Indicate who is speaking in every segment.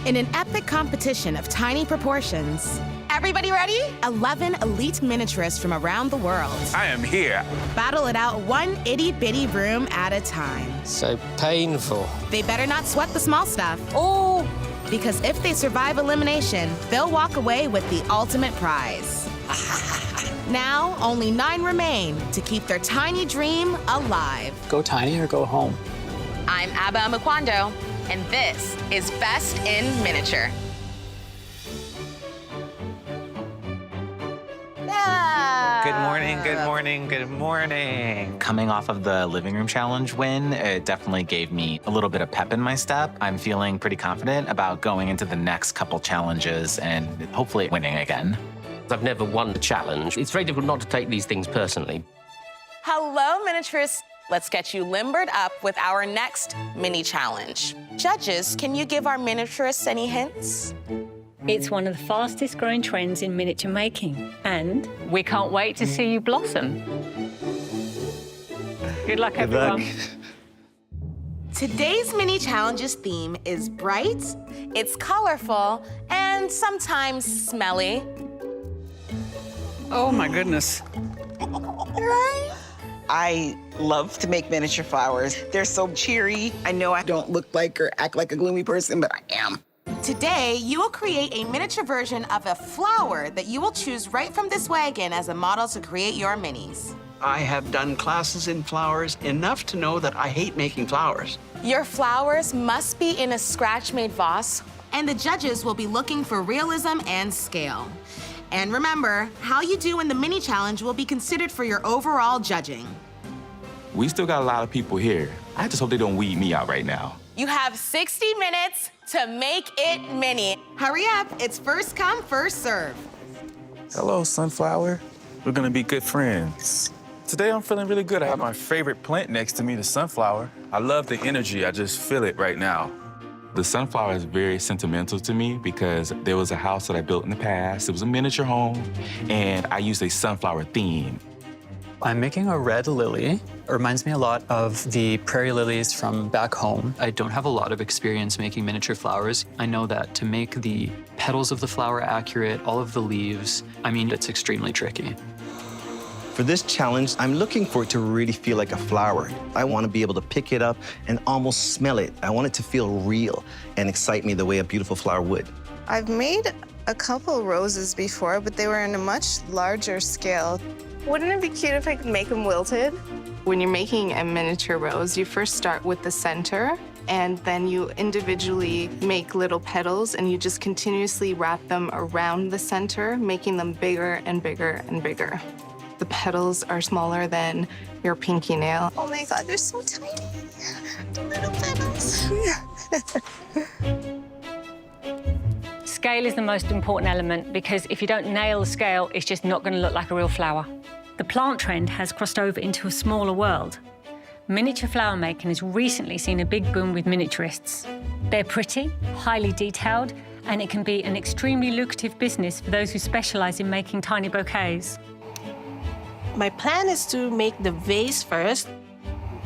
Speaker 1: In an epic competition of tiny proportions, everybody ready? 11 elite miniaturists from around the world
Speaker 2: I am here.
Speaker 1: battle it out one itty-bitty room at a time.
Speaker 3: So painful.
Speaker 1: They better not sweat the small stuff.
Speaker 4: Oh,
Speaker 1: Because if they survive elimination, they'll walk away with the ultimate prize. Now, only 9 remain to keep their tiny dream alive.
Speaker 3: Go tiny or go home.
Speaker 4: I'm Abba Amakwando, and this is Best in Miniature.
Speaker 5: Good morning, good morning, good morning. Coming off of the living room challenge win, it definitely gave me a little bit of pep in my step. I'm feeling pretty confident about going into the next couple challenges and hopefully winning again.
Speaker 6: I've never won the challenge. It's very difficult not to take these things personally.
Speaker 4: Hello, miniaturists. Let's get you limbered up with our next mini challenge. Judges, can you give our miniaturists any hints?
Speaker 7: It's one of the fastest growing trends in miniature making, and
Speaker 8: We can't wait to see you blossom. Good luck, everyone.
Speaker 1: Today's mini challenge's theme is bright.
Speaker 4: It's colorful and sometimes smelly.
Speaker 8: Oh, my goodness.
Speaker 4: Right?
Speaker 9: I love to make miniature flowers. They're so cheery. I know I don't look like or act like a gloomy person, but I am.
Speaker 1: Today, you will create a miniature version of a flower that you will choose right from this wagon as a model to create your minis.
Speaker 10: I have done classes in flowers enough to know that I hate making flowers.
Speaker 4: Your flowers must be in a scratch-made vase.
Speaker 1: And the judges will be looking for realism and scale. And remember, how you do in the mini challenge will be considered for your overall judging.
Speaker 2: We still got a lot of people here. I just hope they don't weed me out right now.
Speaker 4: You have 60 minutes to make it mini.
Speaker 1: Hurry up, it's first come, first serve.
Speaker 11: Hello, Sunflower. We're gonna be good friends. Today I'm feeling really good. I have my favorite plant next to me, the sunflower. I love the energy, I just feel it right now.
Speaker 2: The sunflower is very sentimental to me because there was a house that I built in the past. It was a miniature home, and I used a sunflower theme.
Speaker 3: I'm making a red lily. It reminds me a lot of the prairie lilies from back home. I don't have a lot of experience making miniature flowers. I know that to make the petals of the flower accurate, all of the leaves, I mean, it's extremely tricky.
Speaker 12: For this challenge, I'm looking for it to really feel like a flower. I want to be able to pick it up and almost smell it. I want it to feel real and excite me the way a beautiful flower would.
Speaker 13: I've made a couple roses before, but they were in a much larger scale. Wouldn't it be cute if I could make them wilted?
Speaker 14: When you're making a miniature rose, you first start with the center, and then you individually make little petals, and you just continuously wrap them around the center, making them bigger and bigger and bigger. The petals are smaller than your pinky nail.
Speaker 13: Oh my God, they're so tiny. The little petals.
Speaker 7: scale is the most important element because if you don't nail the scale, it's just not going to look like a real flower. The plant trend has crossed over into a smaller world. Miniature flower making has recently seen a big boom with miniaturists. They're pretty, highly detailed, and it can be an extremely lucrative business for those who specialize in making tiny bouquets.
Speaker 15: My plan is to make the vase first.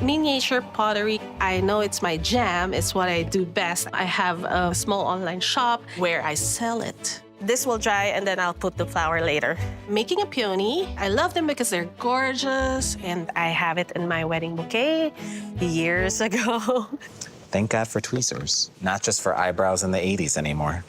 Speaker 15: Miniature pottery, I know it's my jam. It's what I do best. I have a small online shop where I sell it. This will dry, and then I'll put the flower later. Making a peony, I love them because they're gorgeous, and I have it in my wedding bouquet years ago.
Speaker 5: Thank God for tweezers, not just for eyebrows in the 80s anymore.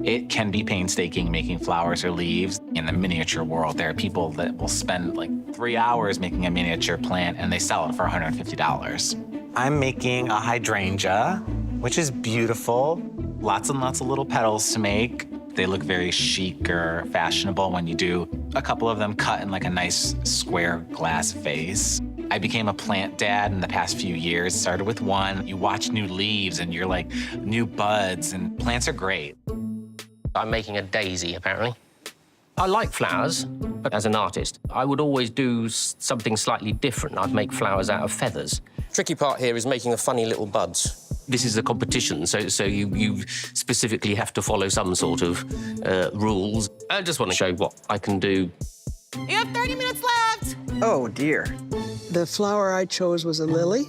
Speaker 5: It can be painstaking making flowers or leaves. In the miniature world, there are people that will spend like 3 hours making a miniature plant and they sell it for $150. I'm making a hydrangea, which is beautiful. Lots and lots of little petals to make. They look very chic or fashionable when you do a couple of them cut in like a nice square glass vase. I became a plant dad in the past few years. Started with one. You watch new leaves and you're like, new buds, and plants are great.
Speaker 6: I'm making a daisy, apparently. I like flowers, but as an artist, I would always do something slightly different. I'd make flowers out of feathers. Tricky part here is making the funny little buds. This is a competition, so you specifically have to follow some sort of rules. I just want to show what I can do.
Speaker 4: You have 30 minutes left.
Speaker 9: Oh, dear. The flower I chose was a lily.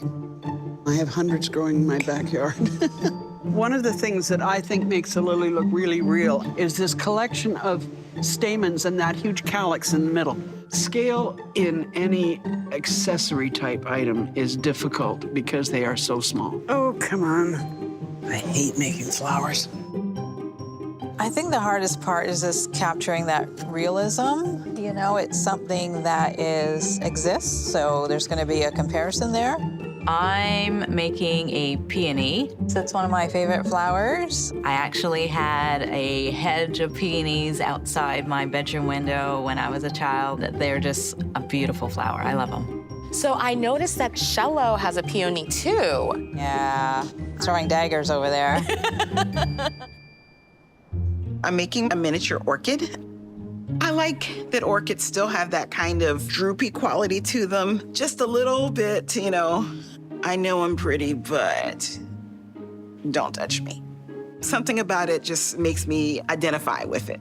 Speaker 9: I have hundreds growing in my backyard.
Speaker 10: One of the things that I think makes the lily look really real is this collection of stamens and that huge calyx in the middle. Scale in any accessory type item is difficult because they are so small. Oh, come on. I hate making flowers.
Speaker 16: I think the hardest part is just capturing that realism. You know, it's something that exists, so there's going to be a comparison there.
Speaker 17: I'm making a peony.
Speaker 16: That's one of my favorite flowers.
Speaker 17: I actually had a hedge of peonies outside my bedroom window when I was a child. They're just a beautiful flower. I love them.
Speaker 4: So I noticed that Shello has a peony too.
Speaker 16: Yeah, throwing daggers over there.
Speaker 9: I'm making a miniature orchid. I like that orchids still have that kind of droopy quality to them. Just a little bit, you know. I know I'm pretty, but don't touch me. Something about it just makes me identify with it.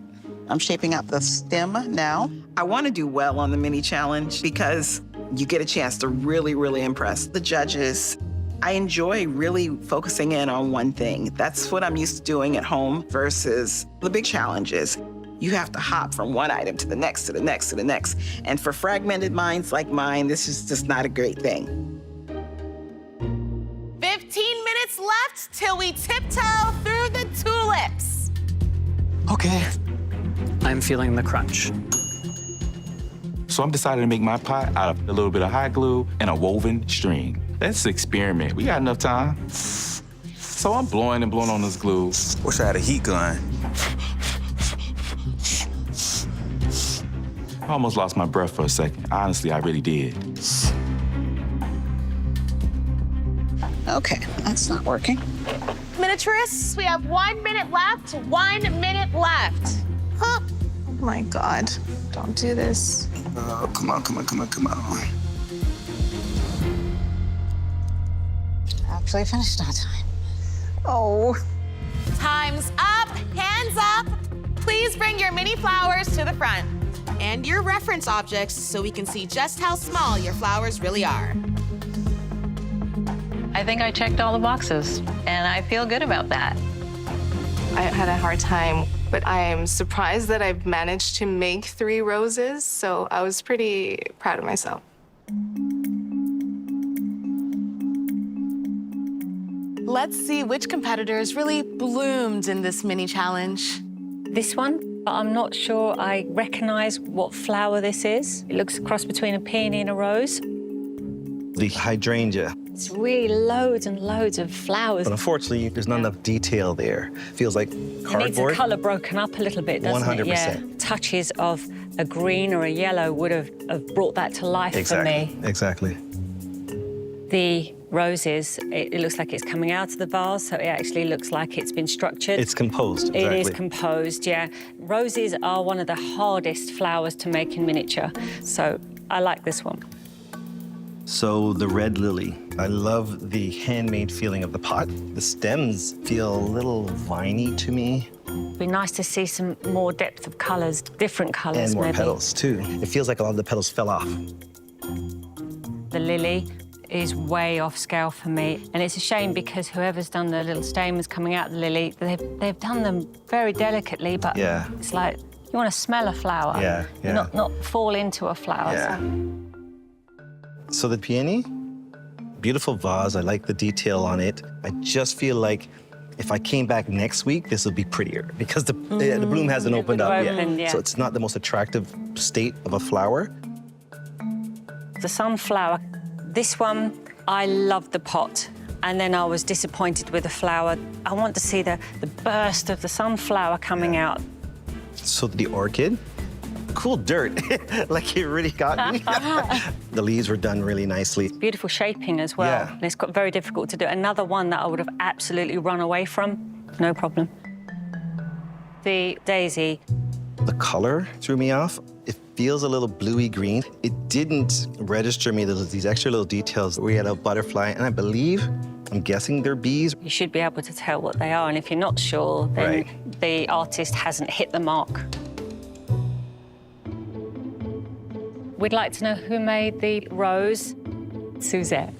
Speaker 9: I'm shaping out the stem now. I want to do well on the mini challenge because you get a chance to really, really impress the judges. I enjoy really focusing in on one thing. That's what I'm used to doing at home versus the big challenges. You have to hop from one item to the next, to the next, to the next. And for fragmented minds like mine, this is just not a great thing.
Speaker 4: 15 minutes left till we tiptoe through the tulips.
Speaker 3: Okay. I'm feeling the crunch.
Speaker 2: So I'm decided to make my pot out of a little bit of hot glue and a woven string. Let's experiment. We got enough time. So I'm blowing and blowing on this glue.
Speaker 11: Wish I had a heat gun.
Speaker 2: I almost lost my breath for a second. Honestly, I really did.
Speaker 9: Okay, that's not working.
Speaker 4: Miniaturists, we have 1 minute left. 1 minute left.
Speaker 13: Huh. Oh my God, don't do this.
Speaker 12: Oh, come on, come on, come on, come on.
Speaker 16: Actually finished on time.
Speaker 9: Oh.
Speaker 4: Time's up, hands up. Please bring your mini flowers to the front. And your reference objects so we can see just how small your flowers really are.
Speaker 17: I think I checked all the boxes, and I feel good about that.
Speaker 14: I had a hard time, but I am surprised that I've managed to make 3 roses, so I was pretty proud of myself.
Speaker 4: Let's see which competitors really bloomed in this mini challenge.
Speaker 7: This one, I'm not sure I recognize what flower this is. It looks a cross between a peony and a rose.
Speaker 12: The hydrangea.
Speaker 7: It's really loads and loads of flowers.
Speaker 12: But unfortunately, there's not enough detail there. Feels like cardboard.
Speaker 7: It needs the color broken up a little bit, doesn't
Speaker 12: 100%.
Speaker 7: it? Yeah. Touches of a green or a yellow would have brought that to life for me.
Speaker 12: Exactly.
Speaker 7: The roses, it looks like it's coming out of the vase, so it actually looks like it's been structured.
Speaker 12: It's composed, exactly.
Speaker 7: It is composed, yeah. Roses are one of the hardest flowers to make in miniature, so I like this one.
Speaker 12: So the red lily. I love the handmade feeling of the pot. The stems feel a little viney to me.
Speaker 7: It'd be nice to see some more depth of colors, different colors
Speaker 12: And more
Speaker 7: maybe.
Speaker 12: petals, too. It feels like a lot of the petals fell off.
Speaker 7: The lily is way off scale for me. And it's a shame because whoever's done the little stamens coming out of the lily, they've done them very delicately, but it's like you want to smell a flower, not fall into a flower.
Speaker 12: Yeah. So the peony, beautiful vase. I like the detail on it. I just feel like if I came back next week, this would be prettier because the bloom hasn't opened up yet. So it's not the most attractive state of a flower.
Speaker 7: The sunflower, this one, I loved the pot. And then I was disappointed with the flower. I want to see the burst of the sunflower coming out.
Speaker 12: So the orchid, cool dirt, like it really got me. The leaves were done really nicely.
Speaker 7: Beautiful shaping as well.
Speaker 12: Yeah.
Speaker 7: And it's got very difficult to do. Another one that I would have absolutely run away from, no problem. The daisy.
Speaker 12: The color threw me off. It feels a little bluey green. It didn't register me these extra little details. We had a butterfly, and I believe, I'm guessing they're bees.
Speaker 7: You should be able to tell what they are, and if you're not sure, then the artist hasn't hit the mark. We'd like to know who made the rose. Suzette.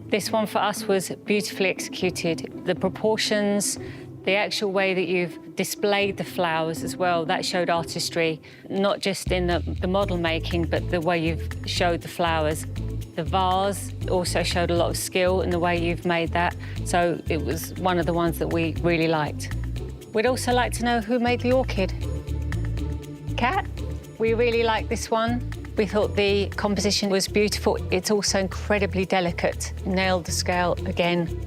Speaker 7: This one for us was beautifully executed. The proportions, the actual way that you've displayed the flowers as well, that showed artistry, not just in the model making, but the way you've showed the flowers. The vase also showed a lot of skill in the way you've made that, so it was one of the ones that we really liked. We'd also like to know who made the orchid. Kat, we really liked this one. We thought the composition was beautiful. It's also incredibly delicate. Nailed the scale again.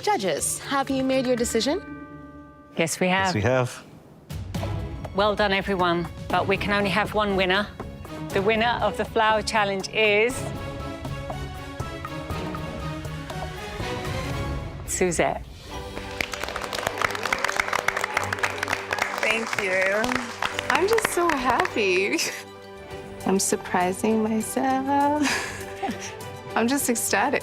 Speaker 4: Judges, have you made your decision?
Speaker 7: Yes, we have.
Speaker 12: Yes, we have.
Speaker 7: Well done, everyone. But we can only have one winner. The winner of the flower challenge is Suzette.
Speaker 14: Thank you. I'm just so happy. I'm surprising myself. I'm just ecstatic.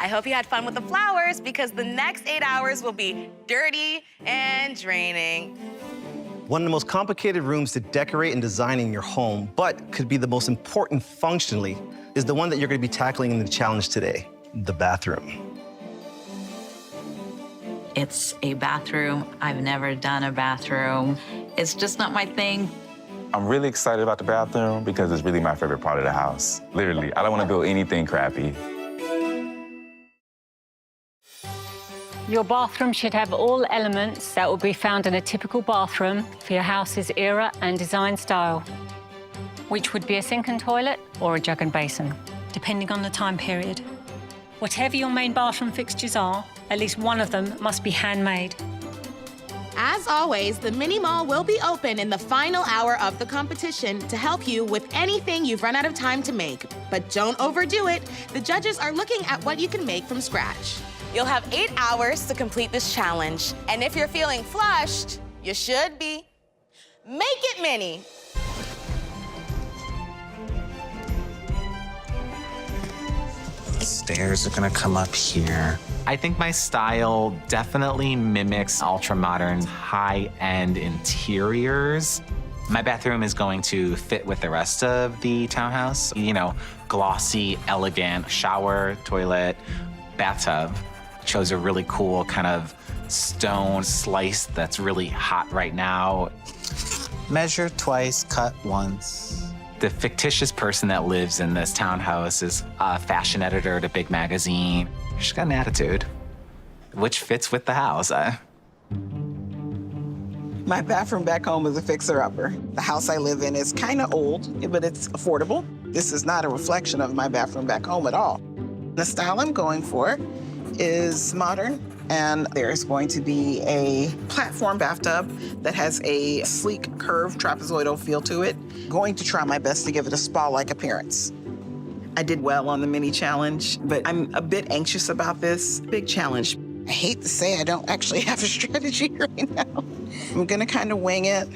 Speaker 4: I hope you had fun with the flowers because the next 8 hours will be dirty and draining.
Speaker 12: One of the most complicated rooms to decorate and design in your home, but could be the most important functionally, is the one that you're going to be tackling in the challenge today, the bathroom.
Speaker 17: It's a bathroom. I've never done a bathroom. It's just not my thing.
Speaker 2: I'm really excited about the bathroom because it's really my favorite part of the house. Literally, I don't want to build anything crappy.
Speaker 7: Your bathroom should have all elements that will be found in a typical bathroom for your house's era and design style, which would be a sink and toilet or a jug and basin, depending on the time period. Whatever your main bathroom fixtures are, at least one of them must be handmade.
Speaker 4: As always, the mini mall will be open in the final hour of the competition to help you with anything you've run out of time to make. But don't overdo it. The judges are looking at what you can make from scratch. You'll have 8 hours to complete this challenge. And if you're feeling flushed, you should be. Make it mini.
Speaker 5: The stairs are gonna come up here. I think my style definitely mimics ultra-modern, high-end interiors. My bathroom is going to fit with the rest of the townhouse. You know, glossy, elegant shower, toilet, bathtub. Chose a really cool kind of stone slice that's really hot right now. Measure twice, cut once. The fictitious person that lives in this townhouse is a fashion editor at a big magazine. She's got an attitude, which fits with the house.
Speaker 9: My bathroom back home is a fixer-upper. The house I live in is kind of old, but it's affordable. This is not a reflection of my bathroom back home at all. The style I'm going for is modern, and there's going to be a platform bathtub that has a sleek, curved, trapezoidal feel to it. Going to try my best to give it a spa-like appearance. I did well on the mini challenge, but I'm a bit anxious about this big challenge. I hate to say I don't actually have a strategy right now. I'm gonna kind of wing it.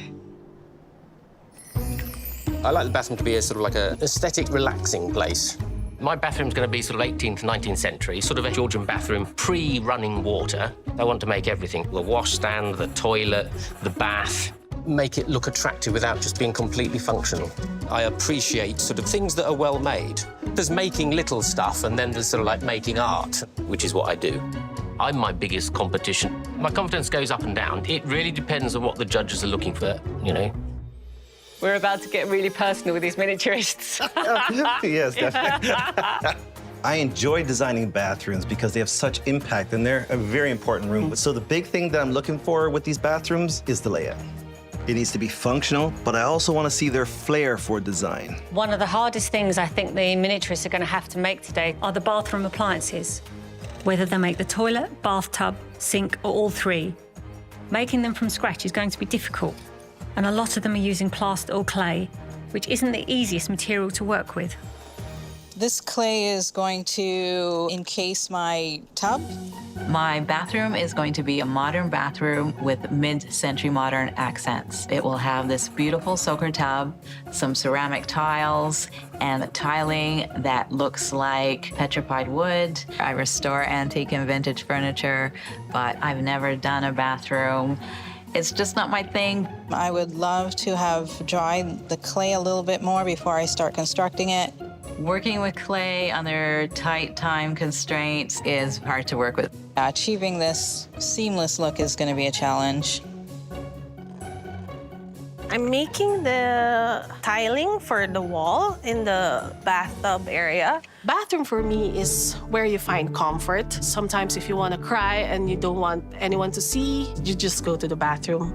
Speaker 6: I like the bathroom to be a sort of like an aesthetic, relaxing place. My bathroom's going to be sort of 18th, 19th century, sort of a Georgian bathroom, pre-running water. I want to make everything, the washstand, the toilet, the bath, make it look attractive without just being completely functional. I appreciate sort of things that are well made. There's making little stuff, and then there's sort of like making art, which is what I do. I'm my biggest competition. My confidence goes up and down. It really depends on what the judges are looking for, you know.
Speaker 7: We're about to get really personal with these miniaturists.
Speaker 12: Yes, definitely. I enjoy designing bathrooms because they have such impact and they're a very important room. So the big thing that I'm looking for with these bathrooms is the layout. It needs to be functional, but I also want to see their flair for design.
Speaker 7: One of the hardest things I think the miniaturists are going to have to make today are the bathroom appliances. Whether they make the toilet, bathtub, sink, or all three. Making them from scratch is going to be difficult. And a lot of them are using plaster or clay, which isn't the easiest material to work with.
Speaker 16: This clay is going to encase my tub.
Speaker 17: My bathroom is going to be a modern bathroom with mid-century modern accents. It will have this beautiful soaker tub, some ceramic tiles, and tiling that looks like petrified wood. I restore antique and vintage furniture, but I've never done a bathroom. It's just not my thing.
Speaker 16: I would love to have dried the clay a little bit more before I start constructing it.
Speaker 17: Working with clay under tight time constraints is hard to work with.
Speaker 16: Achieving this seamless look is going to be a challenge.
Speaker 15: I'm making the tiling for the wall in the bathtub area. Bathroom for me is where you find comfort. Sometimes if you want to cry and you don't want anyone to see, you just go to the bathroom.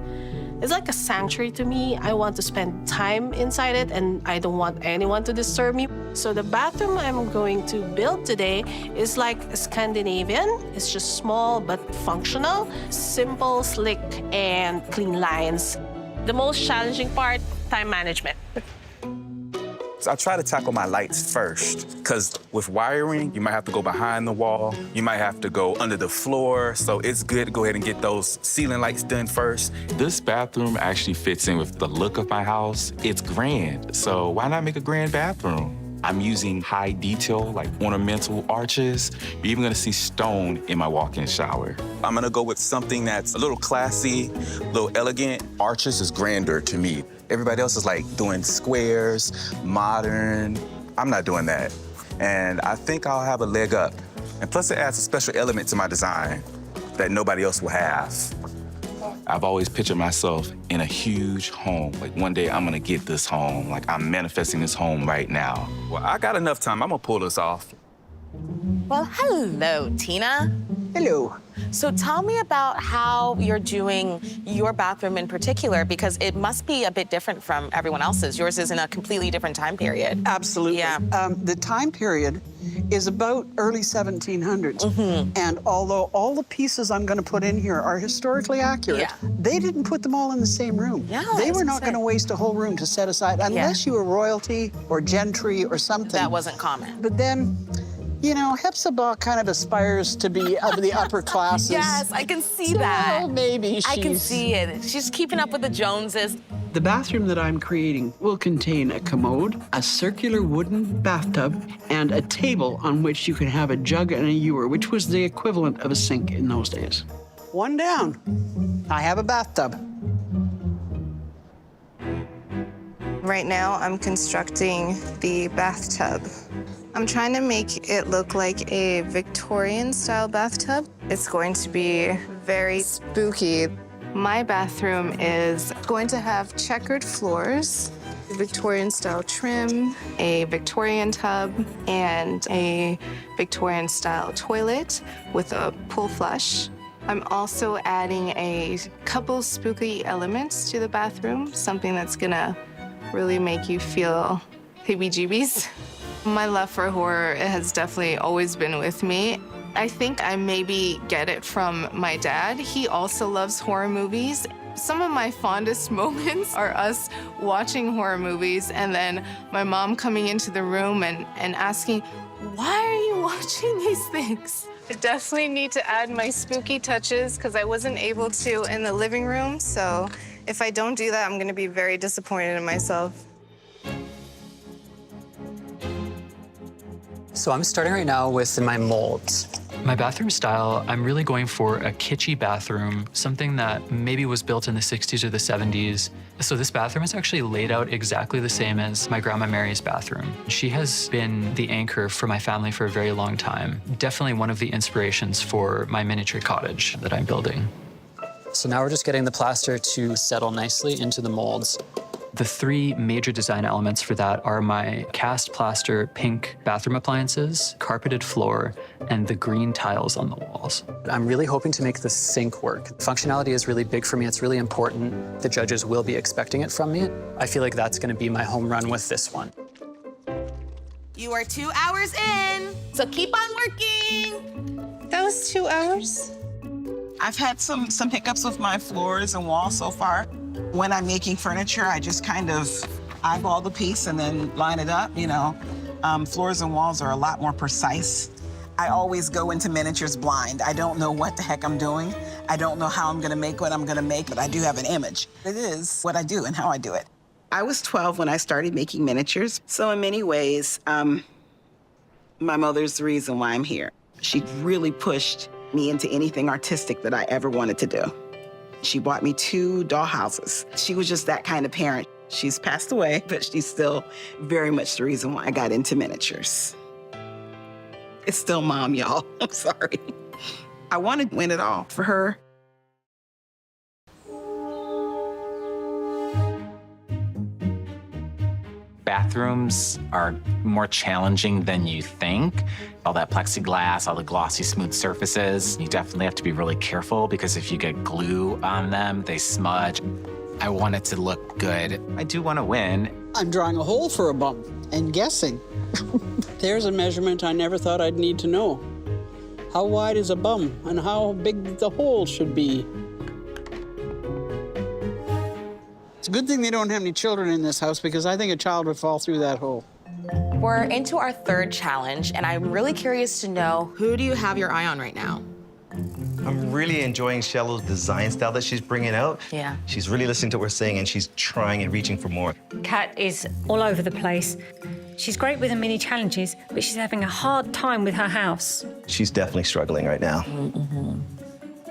Speaker 15: It's like a sanctuary to me. I want to spend time inside it and I don't want anyone to disturb me. So the bathroom I'm going to build today is like Scandinavian. It's just small but functional, simple, slick, and clean lines. The most challenging part, time management.
Speaker 11: So I try to tackle my lights first, because with wiring, you might have to go behind the wall, you might have to go under the floor, so it's good to go ahead and get those ceiling lights done first.
Speaker 2: This bathroom actually fits in with the look of my house. It's grand, so why not make a grand bathroom? I'm using high detail, like ornamental arches. You're even gonna see stone in my walk-in shower.
Speaker 11: I'm gonna go with something that's a little classy, a little elegant. Arches is grander to me. Everybody else is like doing squares, modern. I'm not doing that. And I think I'll have a leg up. And plus it adds a special element to my design that nobody else will have.
Speaker 2: I've always pictured myself in a huge home. Like one day I'm gonna get this home. Like I'm manifesting this home right now.
Speaker 11: Well, I got enough time. I'm gonna pull this off.
Speaker 4: Well, hello, Tina.
Speaker 10: Hello.
Speaker 4: So tell me about how you're doing your bathroom in particular, because it must be a bit different from everyone else's. Yours is in a completely different time period.
Speaker 10: Absolutely.
Speaker 4: Yeah.
Speaker 10: The time period is about early 1700s. And although all the pieces I'm going to put in here are historically accurate, they didn't put them all in the same room. They were not going to waste a whole room to set aside, unless you were royalty or gentry or something.
Speaker 4: That wasn't common.
Speaker 10: But then, you know, Hepzibah kind of aspires to be of the upper classes.
Speaker 4: Yes, I can see that.
Speaker 10: Maybe
Speaker 4: I can see it. She's keeping up with the Joneses.
Speaker 10: The bathroom that I'm creating will contain a commode, a circular wooden bathtub, and a table on which you can have a jug and a ewer, which was the equivalent of a sink in those days. One down. I have a bathtub.
Speaker 13: Right now, I'm constructing the bathtub. I'm trying to make it look like a Victorian-style bathtub. It's going to be very spooky. My bathroom is going to have checkered floors, Victorian-style trim, a Victorian tub, and a Victorian-style toilet with a pull flush. I'm also adding a couple spooky elements to the bathroom, something that's gonna really make you feel heebie-jeebies. My love for horror has definitely always been with me. I think I maybe get it from my dad. He also loves horror movies. Some of my fondest moments are us watching horror movies and then my mom coming into the room and asking, "Why are you watching these things?" I definitely need to add my spooky touches because I wasn't able to in the living room. So if I don't do that, I'm gonna be very disappointed in myself.
Speaker 3: So I'm starting right now with my molds. My bathroom style, I'm really going for a kitschy bathroom, something that maybe was built in the 60s or the 70s. So this bathroom is actually laid out exactly the same as my Grandma Mary's bathroom. She has been the anchor for my family for a very long time. Definitely one of the inspirations for my miniature cottage that I'm building. So now we're just getting the plaster to settle nicely into the molds. The three major design elements for that are my cast plaster pink bathroom appliances, carpeted floor, and the green tiles on the walls. I'm really hoping to make the sink work. Functionality is really big for me. It's really important. The judges will be expecting it from me. I feel like that's gonna be my home run with this one.
Speaker 4: You are 2 hours in, so keep on working.
Speaker 9: That was 2 hours. I've had some hiccups with my floors and walls so far. When I'm making furniture, I just kind of eyeball the piece and then line it up, you know. Floors and walls are a lot more precise. I always go into miniatures blind. I don't know what the heck I'm doing. I don't know how I'm gonna make what I'm gonna make, but I do have an image. It is what I do and how I do it. I was 12 when I started making miniatures. So in many ways, my mother's the reason why I'm here. She really pushed me into anything artistic that I ever wanted to do. She bought me 2 dollhouses. She was just that kind of parent. She's passed away, but she's still very much the reason why I got into miniatures. It's still Mom, y'all. I'm sorry. I want to win it all for her.
Speaker 5: Bathrooms are more challenging than you think. All that plexiglass, all the glossy, smooth surfaces. You definitely have to be really careful because if you get glue on them, they smudge. I want it to look good. I do want to win.
Speaker 10: I'm drawing a hole for a bum and guessing. There's a measurement I never thought I'd need to know. How wide is a bum and how big the hole should be? It's a good thing they don't have any children in this house because I think a child would fall through that hole.
Speaker 4: We're into our third challenge, and I'm really curious to know, who do you have your eye on right now?
Speaker 12: I'm really enjoying Shallow's design style that she's bringing out.
Speaker 7: Yeah.
Speaker 12: She's really listening to what we're saying, and she's trying and reaching for more.
Speaker 7: Kat is all over the place. She's great with the mini challenges, but she's having a hard time with her house.
Speaker 12: She's definitely struggling right now.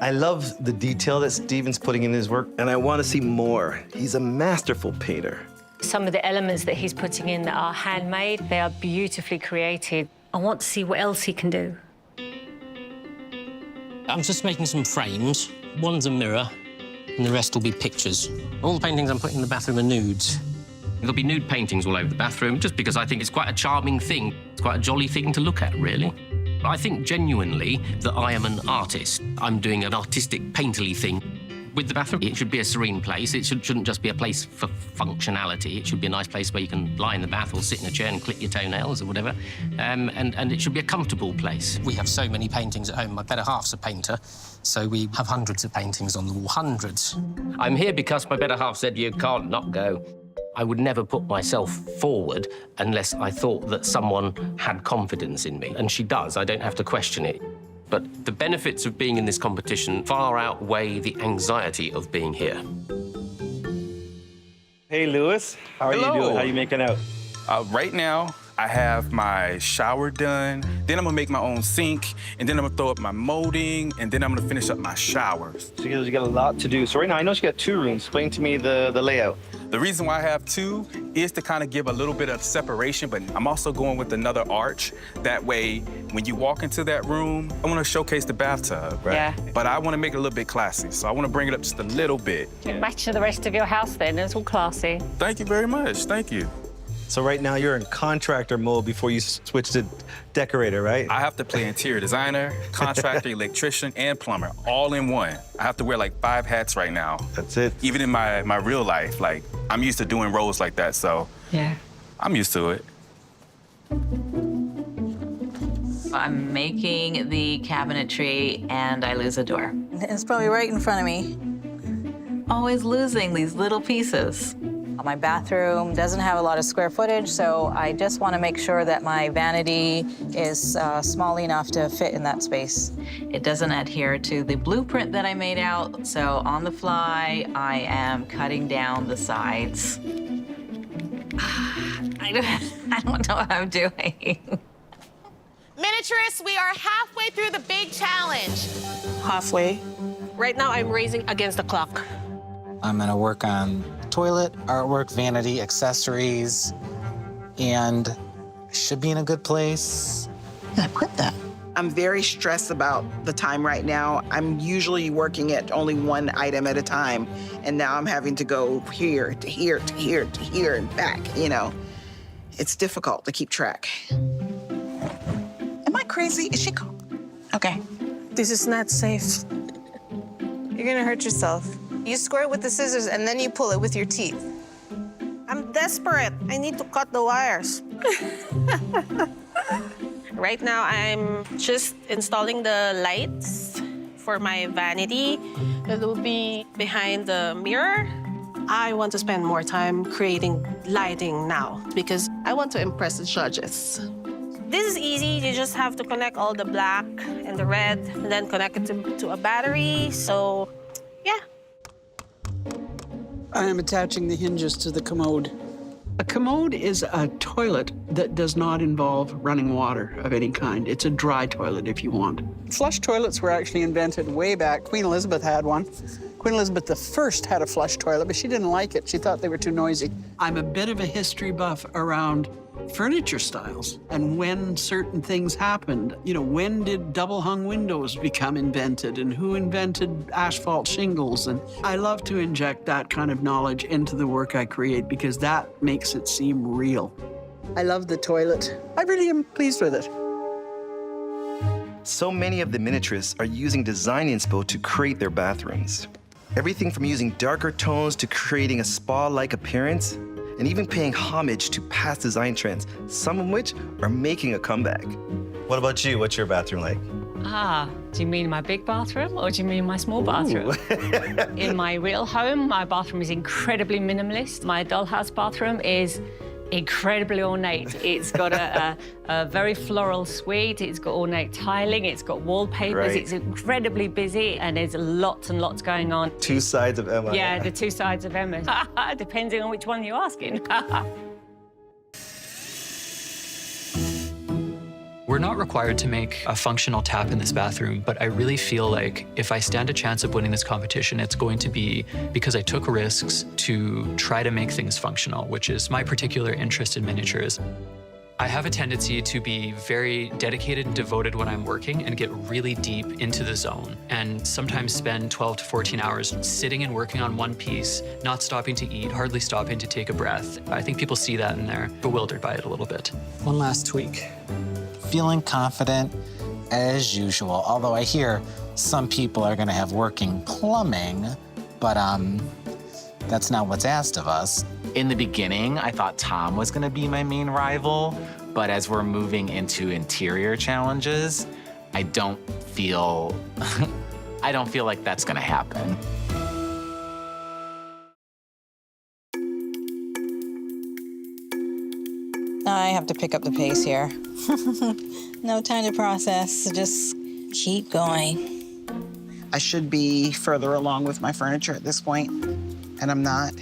Speaker 12: I love the detail that Steven's putting in his work, and I want to see more. He's a masterful painter.
Speaker 7: Some of the elements that he's putting in that are handmade, they are beautifully created. I want to see what else he can do.
Speaker 6: I'm just making some frames. One's a mirror, and the rest will be pictures. All the paintings I'm putting in the bathroom are nudes. There'll be nude paintings all over the bathroom, just because I think it's quite a charming thing. It's quite a jolly thing to look at, really. I think genuinely that I am an artist. I'm doing an artistic, painterly thing. With the bathroom, it should be a serene place. It shouldn't just be a place for functionality. It should be a nice place where you can lie in the bath or sit in a chair and click your toenails or whatever. And it should be a comfortable place. We have so many paintings at home. My better half's a painter, so we have hundreds of paintings on the wall, hundreds. I'm here because my better half said you can't not go. I would never put myself forward unless I thought that someone had confidence in me. And she does. I don't have to question it. But the benefits of being in this competition far outweigh the anxiety of being here.
Speaker 12: Hey, Lewis. How are you doing? How are you making out?
Speaker 11: Right now, I have my shower done. Then I'm gonna make my own sink, and then I'm gonna throw up my molding, and then I'm gonna finish up my showers.
Speaker 12: So you got a lot to do. So right now, I know you got 2 rooms. Explain to me the layout.
Speaker 11: The reason why I have 2 is to kind of give a little bit of separation, but I'm also going with another arch. That way, when you walk into that room, I want to showcase the bathtub, right?
Speaker 7: Yeah.
Speaker 11: But I want to make it a little bit classy, so I want to bring it up just a little bit.
Speaker 7: Match to the rest of your house then, it's all classy.
Speaker 11: Thank you very much, thank you.
Speaker 12: So right now, you're in contractor mode before you switch to decorator, right?
Speaker 11: I have to play interior designer, contractor, electrician, and plumber, all in one. I have to wear like 5 hats right now.
Speaker 12: That's it.
Speaker 11: Even in my real life, like, I'm used to doing roles like that, so
Speaker 7: yeah,
Speaker 11: I'm used to it.
Speaker 17: I'm making the cabinetry and I lose a door. It's probably right in front of me. Always losing these little pieces. My bathroom doesn't have a lot of square footage, so I just want to make sure that my vanity is small enough to fit in that space. It doesn't adhere to the blueprint that I made out, so on the fly, I am cutting down the sides. I don't know what I'm doing.
Speaker 4: Miniaturists, we are halfway through the big challenge.
Speaker 15: Halfway. Right now, I'm racing against the clock.
Speaker 5: I'm gonna work on toilet, artwork, vanity, accessories, and should be in a good place.
Speaker 9: I quit that. I'm very stressed about the time right now. I'm usually working at only one item at a time, and now I'm having to go here to here to here to here and back, you know. It's difficult to keep track.
Speaker 18: Am I crazy? Is she okay?
Speaker 15: This is not safe.
Speaker 13: You're gonna hurt yourself. You square it with the scissors and then you pull it with your teeth.
Speaker 15: I'm desperate. I need to cut the wires. Right now, I'm just installing the lights for my vanity. It will be behind the mirror. I want to spend more time creating lighting now because I want to impress the judges. This is easy. You just have to connect all the black and the red and then connect it to a battery. So, yeah.
Speaker 10: I am attaching the hinges to the commode. A commode is a toilet that does not involve running water of any kind. It's a dry toilet if you want. Flush toilets were actually invented way back. Queen Elizabeth had one. Queen Elizabeth I had a flush toilet, but she didn't like it. She thought they were too noisy. I'm a bit of a history buff around furniture styles and when certain things happened. You know, when did double-hung windows become invented and who invented asphalt shingles? And I love to inject that kind of knowledge into the work I create because that makes it seem real. I love the toilet. I really am pleased with it.
Speaker 12: So many of the miniaturists are using design inspo to create their bathrooms. Everything from using darker tones to creating a spa-like appearance, and even paying homage to past design trends, some of which are making a comeback. What about you? What's your bathroom like?
Speaker 7: Do you mean my big bathroom or do you mean my small bathroom? In my real home, my bathroom is incredibly minimalist. My dollhouse bathroom is incredibly ornate. It's got a very floral suite. It's got ornate tiling. It's got wallpapers.
Speaker 12: Right.
Speaker 7: It's incredibly busy, and there's lots and lots going on.
Speaker 12: Two sides of Emma.
Speaker 7: Yeah, the two sides of Emma. Depending on which one you're asking.
Speaker 3: We're not required to make a functional tap in this bathroom, but I really feel like if I stand a chance of winning this competition, it's going to be because I took risks to try to make things functional, which is my particular interest in miniatures. I have a tendency to be very dedicated and devoted when I'm working and get really deep into the zone and sometimes spend 12 to 14 hours sitting and working on one piece, not stopping to eat, hardly stopping to take a breath. I think people see that and they're bewildered by it a little bit.
Speaker 5: One last tweak. Feeling confident as usual, although I hear some people are gonna have working plumbing, but that's not what's asked of us. In the beginning, I thought Tom was gonna be my main rival, but as we're moving into interior challenges, I don't feel like that's gonna happen.
Speaker 16: I have to pick up the pace here. No time to process, just keep going.
Speaker 9: I should be further along with my furniture at this point, and I'm not.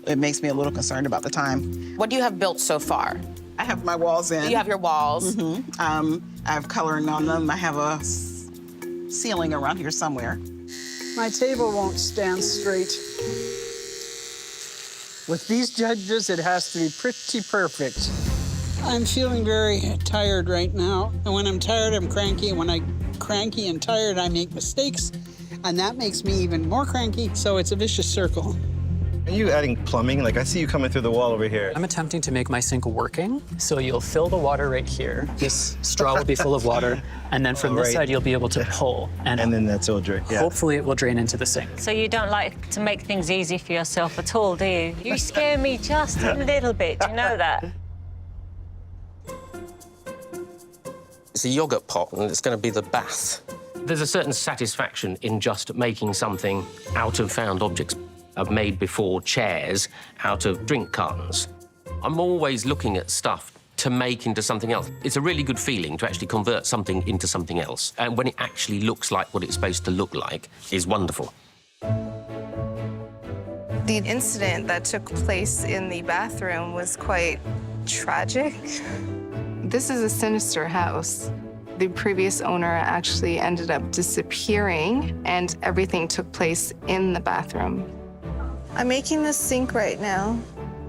Speaker 9: It makes me a little concerned about the time.
Speaker 4: What do you have built so far?
Speaker 9: I have my walls in.
Speaker 4: You have your walls.
Speaker 9: I have coloring on them. I have a ceiling around here somewhere.
Speaker 10: My table won't stand straight. With these judges, it has to be pretty perfect. I'm feeling very tired right now. And when I'm tired, I'm cranky. And when I'm cranky and tired, I make mistakes. And that makes me even more cranky. So it's a vicious circle.
Speaker 12: Are you adding plumbing? Like, I see you coming through the wall over here.
Speaker 3: I'm attempting to make my sink working. So you'll fill the water right here. This straw will be full of water. And then from this side, you'll be able to pull. And
Speaker 12: then that's all drain. Yeah.
Speaker 3: Hopefully it will drain into the sink.
Speaker 7: So you don't like to make things easy for yourself at all, do you? You scare me just a little bit, do you know that?
Speaker 6: It's a yogurt pot, and it's going to be the bath. There's a certain satisfaction in just making something out of found objects. I've made before chairs out of drink cartons. I'm always looking at stuff to make into something else. It's a really good feeling to actually convert something into something else. And when it actually looks like what it's supposed to look like is wonderful.
Speaker 13: The incident that took place in the bathroom was quite tragic.
Speaker 14: This is a sinister house. The previous owner actually ended up disappearing, and everything took place in the bathroom.
Speaker 13: I'm making the sink right now.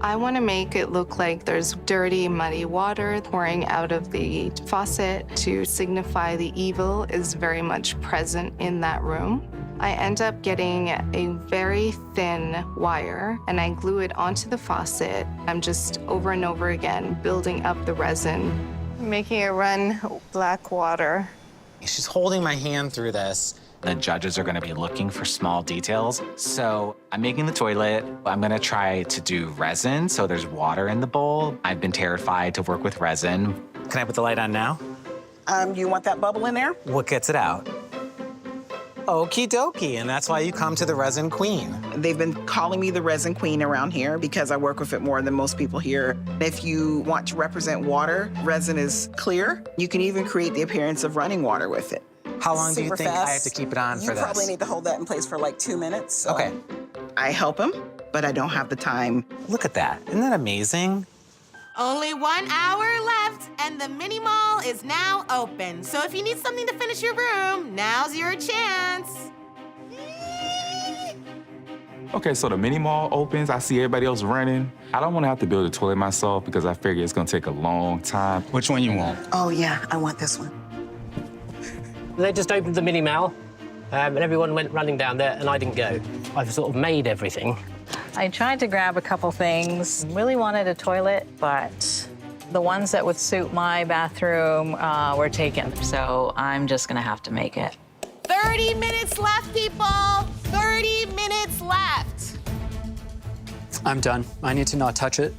Speaker 14: I want to make it look like there's dirty, muddy water pouring out of the faucet to signify the evil is very much present in that room. I end up getting a very thin wire, and I glue it onto the faucet. I'm just over and over again building up the resin.
Speaker 13: Making it run black water.
Speaker 5: She's holding my hand through this. The judges are gonna be looking for small details. So I'm making the toilet. I'm gonna try to do resin, so there's water in the bowl. I've been terrified to work with resin. Can I put the light on now?
Speaker 9: You want that bubble in there?
Speaker 5: What gets it out? Okie dokie, and that's why you come to the Resin Queen.
Speaker 9: They've been calling me the Resin Queen around here because I work with it more than most people here. If you want to represent water, resin is clear. You can even create the appearance of running water with it.
Speaker 5: How long do you
Speaker 9: Super
Speaker 5: think
Speaker 9: fast.
Speaker 5: I have to keep it on for
Speaker 9: You
Speaker 5: this?
Speaker 9: probably need to hold that in place for like 2 minutes. So
Speaker 5: Okay.
Speaker 9: I help him, but I don't have the time.
Speaker 5: Look at that. Isn't that amazing?
Speaker 4: Only 1 hour left, and the mini mall is now open. So if you need something to finish your room, now's your chance.
Speaker 2: Okay, so the mini mall opens, I see everybody else running. I don't want to have to build a toilet myself because I figure it's gonna take a long time.
Speaker 5: Which one you want?
Speaker 18: Oh, yeah, I want this one.
Speaker 6: They just opened the mini mall, and everyone went running down there, and I didn't go. I've sort of made everything.
Speaker 16: I tried to grab a couple things. Really wanted a toilet, but the ones that would suit my bathroom were taken. So I'm just gonna have to make it.
Speaker 4: 30 minutes left, people. 30 minutes left.
Speaker 3: I'm done. I need to not touch it.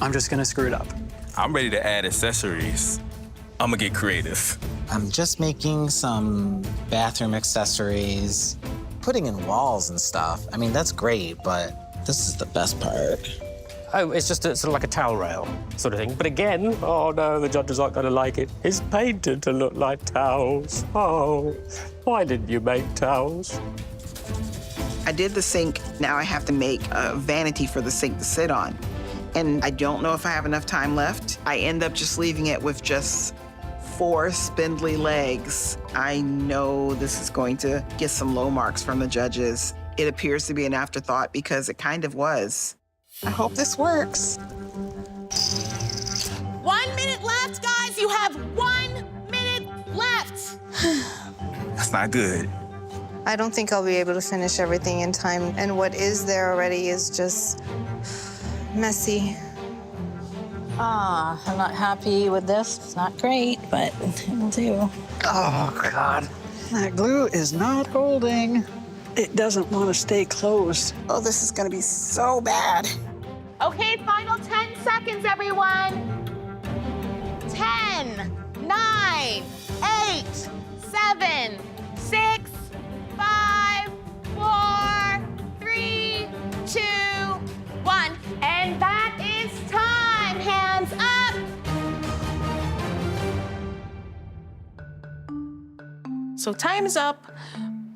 Speaker 3: I'm just gonna screw it up.
Speaker 11: I'm ready to add accessories. I'm gonna get creative.
Speaker 5: I'm just making some bathroom accessories, putting in walls and stuff. I mean, that's great, but this is the best part.
Speaker 6: Oh, it's just sort of like a towel rail sort of thing. But again, oh no, the judges aren't going to like it. It's painted to look like towels. Oh, why didn't you make towels?
Speaker 9: I did the sink. Now I have to make a vanity for the sink to sit on. And I don't know if I have enough time left. I end up just leaving it with just 4 spindly legs. I know this is going to get some low marks from the judges. It appears to be an afterthought because it kind of was.
Speaker 18: I hope this works.
Speaker 4: 1 minute left, guys. You have 1 minute left.
Speaker 11: That's not good.
Speaker 13: I don't think I'll be able to finish everything in time, and what is there already is just messy.
Speaker 16: I'm not happy with this. It's not great, but it'll do.
Speaker 10: Oh, God. That glue is not holding. It doesn't want to stay closed.
Speaker 18: Oh, this is going to be so bad.
Speaker 4: Okay, final 10 seconds, everyone. 10, 9, 8, 7, 6, 5, 4, 3, 2, 1. And that is time. Hands up.
Speaker 15: So time's up.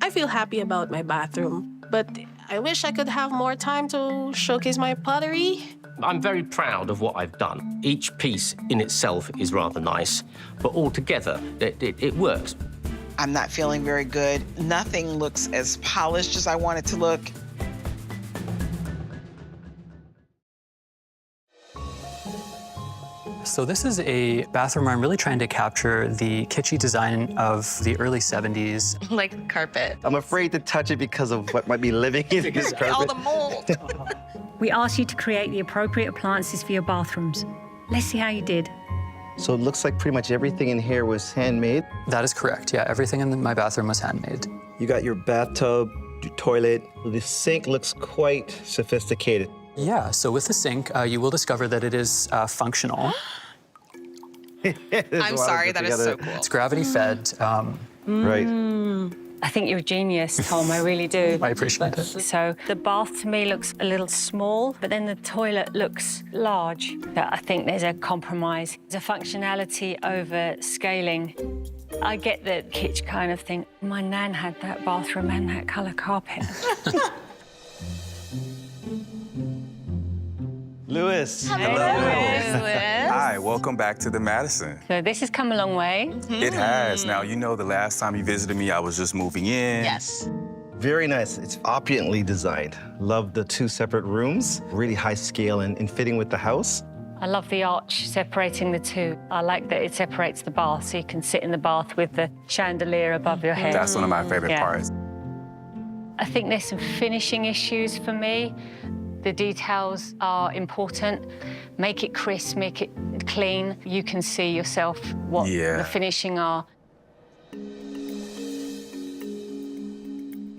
Speaker 15: I feel happy about my bathroom, but I wish I could have more time to showcase my pottery.
Speaker 6: I'm very proud of what I've done. Each piece in itself is rather nice, but altogether, it works.
Speaker 9: I'm not feeling very good. Nothing looks as polished as I want it to look.
Speaker 3: So this is a bathroom where I'm really trying to capture the kitschy design of the early 70s.
Speaker 13: Like carpet.
Speaker 12: I'm afraid to touch it because of what might be living in this carpet.
Speaker 4: All the mold.
Speaker 7: We asked you to create the appropriate appliances for your bathrooms. Let's see how you did.
Speaker 12: So it looks like pretty much everything in here was handmade.
Speaker 3: That is correct, yeah. Everything in my bathroom was handmade.
Speaker 12: You got your bathtub, your toilet. The sink looks quite sophisticated.
Speaker 3: Yeah, so with the sink, you will discover that it is functional.
Speaker 1: I'm sorry, that is so cool.
Speaker 3: It's gravity fed.
Speaker 12: Right.
Speaker 7: I think you're a genius, Tom, I really do.
Speaker 3: I appreciate it.
Speaker 7: So the bath to me looks a little small, but then the toilet looks large. I think there's a compromise. There's a functionality over scaling. I get the kitsch kind of thing. My nan had that bathroom and that colour carpet.
Speaker 12: Lewis.
Speaker 1: Hello, Lewis.
Speaker 11: Hi, welcome back to the Madison.
Speaker 7: So this has come a long way.
Speaker 11: It has. Now, you know the last time you visited me, I was just moving in.
Speaker 18: Yes.
Speaker 12: Very nice. It's opulently designed. Love the 2 separate rooms. Really high scale and fitting with the house.
Speaker 7: I love the arch separating the two. I like that it separates the bath, so you can sit in the bath with the chandelier above your head.
Speaker 11: That's one of my favorite parts.
Speaker 7: I think there's some finishing issues for me. The details are important. Make it crisp, make it clean. You can see yourself what the finishing are.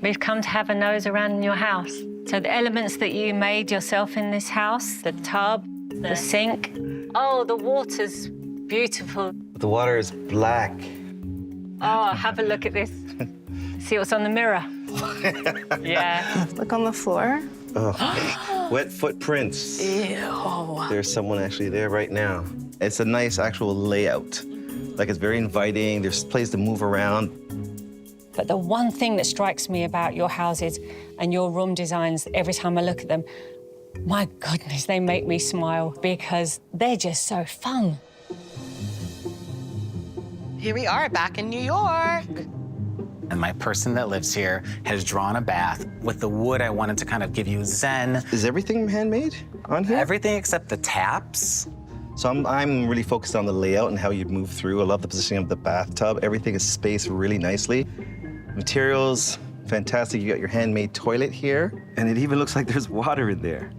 Speaker 7: We've come to have a nose around in your house. So the elements that you made yourself in this house, the tub, the sink. Oh, the water's beautiful.
Speaker 12: The water is black.
Speaker 7: Oh, have a look at this. See what's on the mirror. Yeah.
Speaker 13: Look on the floor.
Speaker 12: Oh, wet footprints.
Speaker 13: Ew.
Speaker 12: There's someone actually there right now. It's a nice actual layout. Like, it's very inviting. There's a place to move around.
Speaker 7: But the one thing that strikes me about your houses and your room designs, every time I look at them, my goodness, they make me smile because they're just so fun.
Speaker 1: Here we are back in New York.
Speaker 5: And my person that lives here has drawn a bath. With the wood, I wanted to kind of give you zen.
Speaker 12: Is everything handmade on here?
Speaker 5: Everything except the taps.
Speaker 12: So I'm really focused on the layout and how you move through. I love the positioning of the bathtub. Everything is spaced really nicely. Materials, fantastic. You got your handmade toilet here, and it even looks like there's water in there.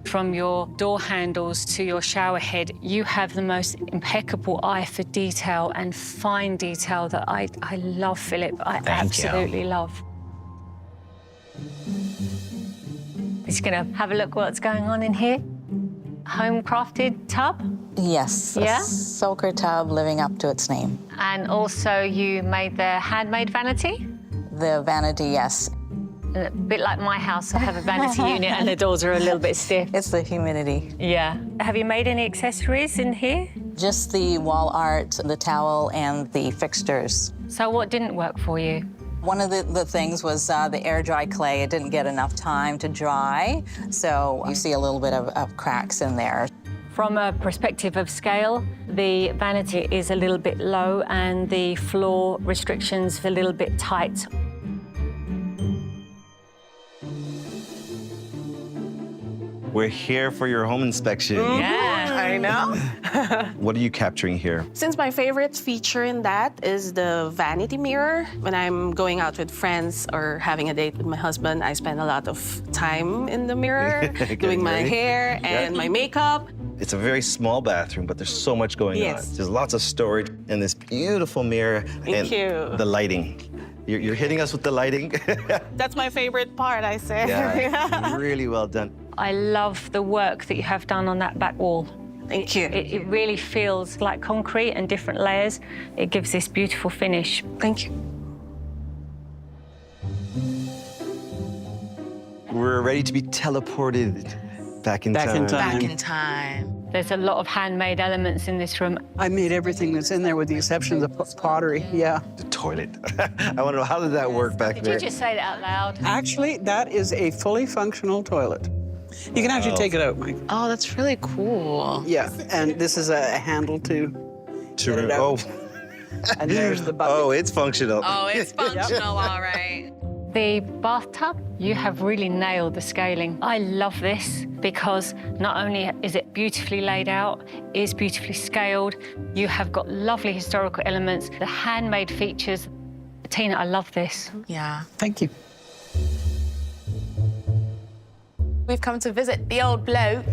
Speaker 7: From your door handles to your shower head, you have the most impeccable eye for detail and fine detail that I love, Philip. I absolutely love. Just gonna have a look what's going on in here. Home crafted tub?
Speaker 16: Yes,
Speaker 7: Yeah?
Speaker 16: a soaker tub living up to its name.
Speaker 7: And also you made the handmade vanity?
Speaker 16: The vanity, yes.
Speaker 7: A bit like my house, I have a vanity unit and the doors are a little bit stiff.
Speaker 16: It's the humidity.
Speaker 7: Yeah. Have you made any accessories in here?
Speaker 16: Just the wall art, the towel, and the fixtures.
Speaker 7: So what didn't work for you?
Speaker 16: One of the things was the air dry clay. It didn't get enough time to dry, so you see a little bit of cracks in there.
Speaker 7: From a perspective of scale, the vanity is a little bit low and the floor restrictions a little bit tight.
Speaker 12: We're here for your home inspection.
Speaker 15: Yeah, I know.
Speaker 12: What are you capturing here?
Speaker 15: Since my favorite feature in that is the vanity mirror, when I'm going out with friends or having a date with my husband, I spend a lot of time in the mirror, doing my hair and my makeup.
Speaker 12: It's a very small bathroom, but there's so much going on. There's lots of storage and this beautiful mirror.
Speaker 15: Thank you.
Speaker 12: The lighting. You're hitting us with the lighting.
Speaker 15: That's my favorite part, I say.
Speaker 12: Yeah, really well done.
Speaker 7: I love the work that you have done on that back wall.
Speaker 15: Thank you.
Speaker 7: It really feels like concrete and different layers. It gives this beautiful finish.
Speaker 15: Thank you.
Speaker 12: We're ready to be teleported back in time.
Speaker 18: Back in time.
Speaker 7: There's a lot of handmade elements in this room.
Speaker 10: I made everything that's in there with the exception of the pottery, yeah.
Speaker 12: The toilet. I want to know, how did that work back
Speaker 7: Did
Speaker 12: there?
Speaker 7: you just say that out loud?
Speaker 10: Actually, that is a fully functional toilet. You can actually take it out, Mike.
Speaker 18: Oh, that's really cool.
Speaker 10: Yeah, and this is a handle to get it
Speaker 12: Oh.
Speaker 10: out. And there's the bucket.
Speaker 12: Oh, it's functional.
Speaker 18: Oh, it's functional, all right.
Speaker 7: The bathtub, you have really nailed the scaling. I love this because not only is it beautifully laid out, it is beautifully scaled, you have got lovely historical elements, the handmade features. Tina, I love this.
Speaker 18: Yeah.
Speaker 10: Thank you.
Speaker 18: We've come to visit the old bloke.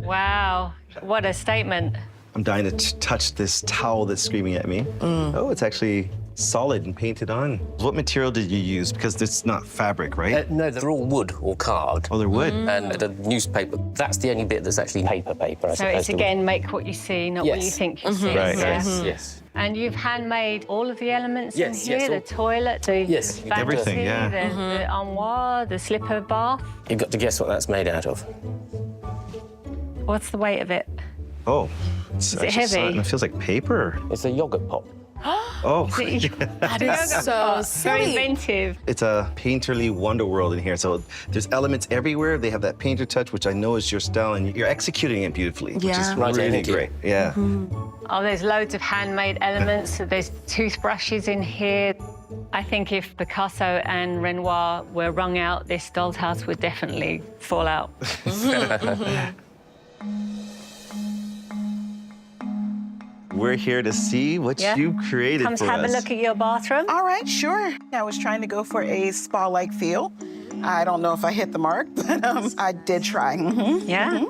Speaker 7: Wow, what a statement.
Speaker 12: I'm dying to touch this towel that's screaming at me. Oh, it's actually solid and painted on. What material did you use? Because it's not fabric, right?
Speaker 6: No, they're all wood or card.
Speaker 12: Oh, they're wood.
Speaker 6: And the newspaper, that's the only bit that's actually paper,
Speaker 7: So it's again, make what you see, not what you think you see.
Speaker 12: Right,
Speaker 7: Yeah.
Speaker 12: right.
Speaker 6: Yes.
Speaker 7: And you've handmade all of the elements
Speaker 6: Yes,
Speaker 7: in here,
Speaker 6: yes,
Speaker 7: the
Speaker 6: all-
Speaker 7: toilet, the
Speaker 6: Yes.
Speaker 7: vanity,
Speaker 12: Everything, yeah.
Speaker 7: the armoire, the slipper bath.
Speaker 6: You've got to guess what that's made out of.
Speaker 7: What's the weight of it?
Speaker 12: Oh, it's
Speaker 7: Is it
Speaker 12: actually solid,
Speaker 7: heavy?
Speaker 12: and it feels like paper.
Speaker 6: It's a yogurt pot.
Speaker 12: Oh,
Speaker 18: That is so
Speaker 7: Very
Speaker 18: silly.
Speaker 7: inventive.
Speaker 12: it's a painterly wonder world in here. So there's elements everywhere. They have that painter touch, which I know is your style, and you're executing it beautifully, which
Speaker 18: Yeah.
Speaker 12: is
Speaker 6: Right,
Speaker 12: really
Speaker 6: thank you.
Speaker 12: great. Yeah.
Speaker 7: Oh, there's loads of handmade elements. There's toothbrushes in here. I think if Picasso and Renoir were wrung out, this doll's house would definitely fall out.
Speaker 12: We're here to see what
Speaker 7: Yeah.
Speaker 12: you created
Speaker 7: Come
Speaker 12: for
Speaker 7: have
Speaker 12: us.
Speaker 7: a look at your bathroom.
Speaker 9: All right, sure. I was trying to go for a spa-like feel. I don't know if I hit the mark, but I did try.
Speaker 7: Yeah.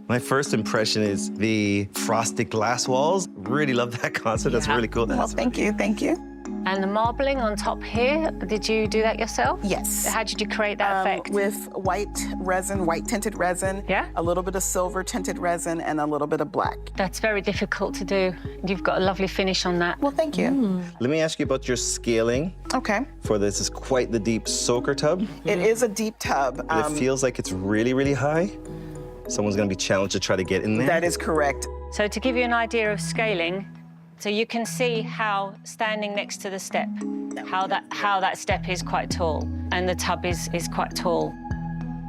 Speaker 12: My first impression is the frosted glass walls. Really love that concept. That's really cool.
Speaker 9: Well, thank you, thank you.
Speaker 7: And the marbling on top here, did you do that yourself?
Speaker 9: Yes.
Speaker 7: How did you create that effect?
Speaker 9: With white resin, white tinted resin,
Speaker 7: Yeah?
Speaker 9: a little bit of silver tinted resin, and a little bit of black.
Speaker 7: That's very difficult to do. You've got a lovely finish on that.
Speaker 9: Well, thank you.
Speaker 12: Let me ask you about your scaling
Speaker 9: Okay.
Speaker 12: for this. Is quite the deep soaker tub.
Speaker 9: It is a deep tub.
Speaker 12: But it feels like it's really, really high. Someone's gonna be challenged to try to get in there.
Speaker 9: That is correct.
Speaker 7: So to give you an idea of scaling, so you can see how standing next to the step, how that step is quite tall, and the tub is quite tall.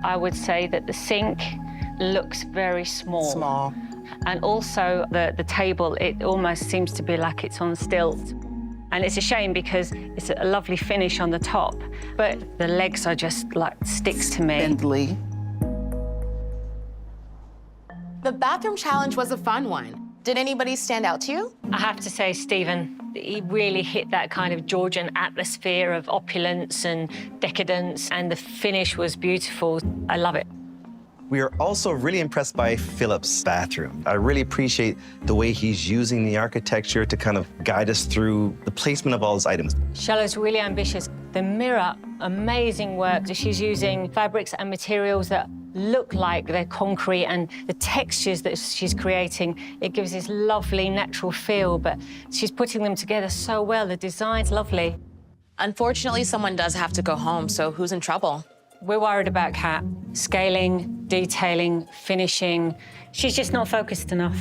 Speaker 7: I would say that the sink looks very small.
Speaker 9: Small.
Speaker 7: And also the table, it almost seems to be like it's on stilts. And it's a shame because it's a lovely finish on the top, but the legs are just like sticks to me.
Speaker 10: Spindly.
Speaker 4: The bathroom challenge was a fun one. Did anybody stand out to you?
Speaker 7: I have to say, Stephen, he really hit that kind of Georgian atmosphere of opulence and decadence, and the finish was beautiful. I love it.
Speaker 12: We are also really impressed by Philip's bathroom. I really appreciate the way he's using the architecture to kind of guide us through the placement of all his items.
Speaker 7: Shallow's really ambitious. The mirror, amazing work. She's using fabrics and materials that look like they're concrete, and the textures that she's creating, it gives this lovely natural feel, but she's putting them together so well. The design's lovely.
Speaker 18: Unfortunately, someone does have to go home, so who's in trouble?
Speaker 7: We're worried about Kat. Scaling, detailing, finishing. She's just not focused enough.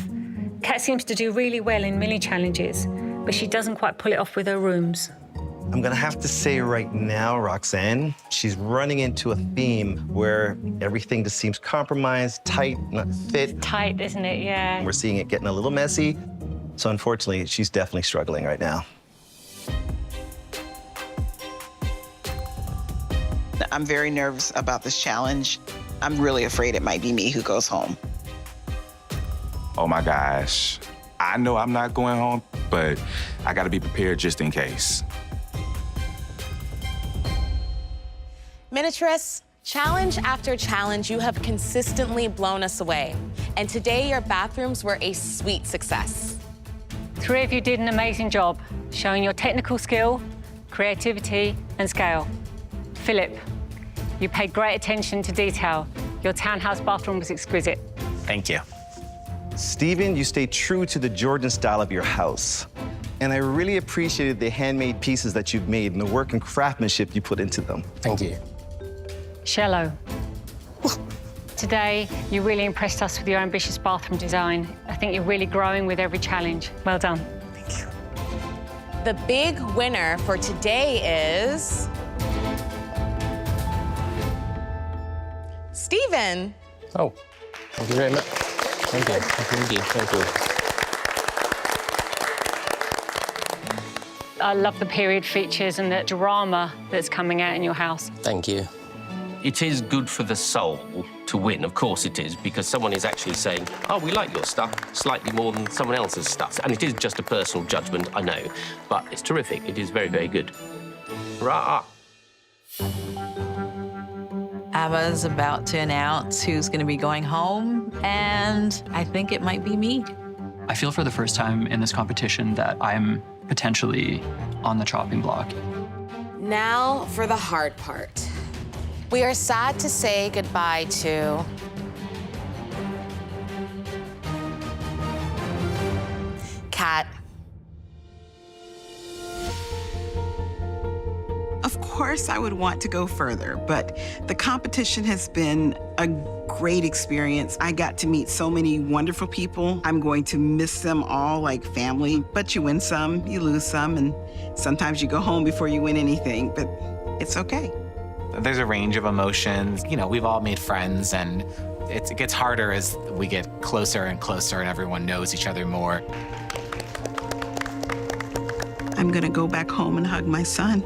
Speaker 7: Kat seems to do really well in mini challenges, but she doesn't quite pull it off with her rooms.
Speaker 12: I'm gonna have to say right now, Roxanne, she's running into a theme where everything just seems compromised, tight, not fit.
Speaker 7: Tight, isn't it? Yeah.
Speaker 12: We're seeing it getting a little messy. So unfortunately, she's definitely struggling right now.
Speaker 9: I'm very nervous about this challenge. I'm really afraid it might be me who goes home.
Speaker 2: Oh my gosh. I know I'm not going home, but I gotta be prepared just in case.
Speaker 4: Miniaturists, challenge after challenge, you have consistently blown us away. And today, your bathrooms were a sweet success.
Speaker 7: 3 of you did an amazing job, showing your technical skill, creativity, and scale. Philip, you paid great attention to detail. Your townhouse bathroom was exquisite.
Speaker 5: Thank you.
Speaker 12: Stephen, you stayed true to the Georgian style of your house. And I really appreciated the handmade pieces that you've made and the work and craftsmanship you put into them.
Speaker 6: Thank you.
Speaker 7: Shallow. Today, you really impressed us with your ambitious bathroom design. I think you're really growing with every challenge. Well done.
Speaker 12: Thank you.
Speaker 4: The big winner for today is Stephen.
Speaker 6: Oh, thank you very much. Thank you. Thank you. Thank you.
Speaker 7: I love the period features and the drama that's coming out in your house.
Speaker 6: Thank you. It is good for the soul to win, of course it is, because someone is actually saying, oh, we like your stuff slightly more than someone else's stuff. And it is just a personal judgment, I know, but it's terrific. It is very, very good. Rah!
Speaker 17: Abba's about to announce who's going to be going home, and I think it might be me.
Speaker 3: I feel for the first time in this competition that I'm potentially on the chopping block.
Speaker 4: Now for the hard part. We are sad to say goodbye to Kat.
Speaker 9: Of course, I would want to go further, but the competition has been a great experience. I got to meet so many wonderful people. I'm going to miss them all like family, but you win some, you lose some, and sometimes you go home before you win anything, but it's okay.
Speaker 5: There's a range of emotions. You know, we've all made friends, and it gets harder as we get closer and closer and everyone knows each other more.
Speaker 9: I'm gonna go back home and hug my son.